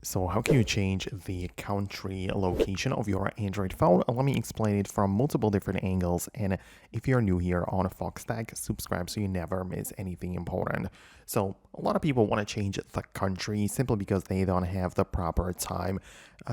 So how can you change the country location of your Android phone? Let me explain it from multiple different angles. And if you're new here on Foxtecc, subscribe so you never miss anything important. So a lot of people want to change the country simply because they don't have the proper time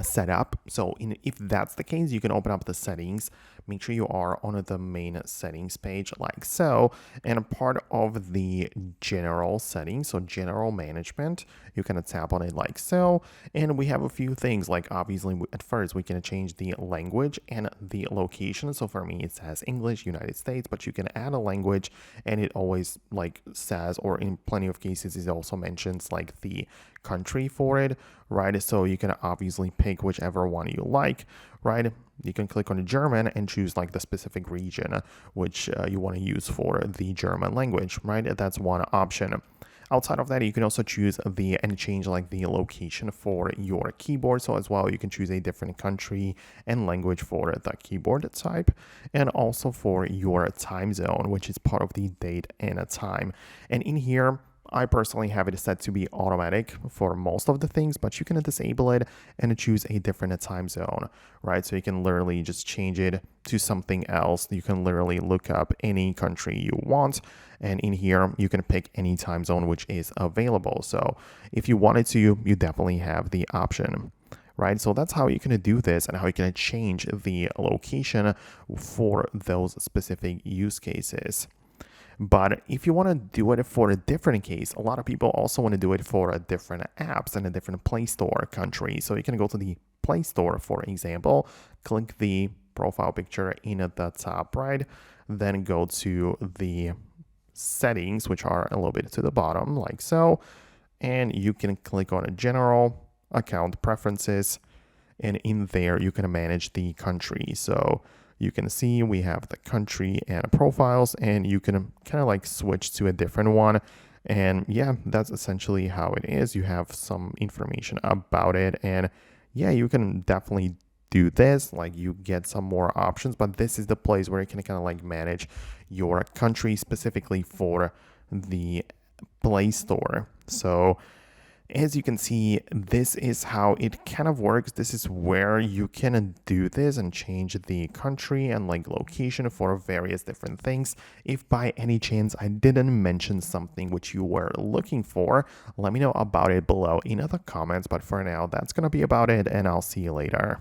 set up. So if that's the case, you can open up the settings. Make sure you are on the main settings page like so. And a part of the general settings, so general management, you can tap on it like so. And we have a few things like obviously at first we can change the language and the location. So for me, it says English, United States, but you can add a language and it always like says, or in plenty of cases, it also mentions like the country for it, right? So you can obviously pick whichever one you like, right? You can click on the German and choose like the specific region which you want to use for the German language, right? That's one option. Outside of that, you can also choose and change like the location for your keyboard. So as well, you can choose a different country and language for the keyboard type, and also for your time zone, which is part of the date and a time. And in here, I personally have it set to be automatic for most of the things, but you can disable it and choose a different time zone, right? So you can literally just change it to something else. You can literally look up any country you want. And in here, you can pick any time zone which is available. So if you wanted to, you definitely have the option, right? So that's how you can do this and how you can change the location for those specific use cases. But if you want to do it for a different case, a lot of people also want to do it for a different apps and a different Play Store country. So you can go to the Play Store, for example, click the profile picture in at the top right, then go to the settings, which are a little bit to the bottom, like so, and you can click on a general account preferences, and in there you can manage the country. So you can see we have the country and profiles, and you can kind of like switch to a different one. And yeah, that's essentially how it is. You have some information about it, and yeah, you can definitely do this. Like you get some more options, but this is the place where you can kind of like manage your country specifically for the Play Store. So as you can see, this is how it kind of works. This is where you can do this and change the country and like location for various different things. If by any chance I didn't mention something which you were looking for, let me know about it below in the comments. But for now, that's going to be about it, and I'll see you later.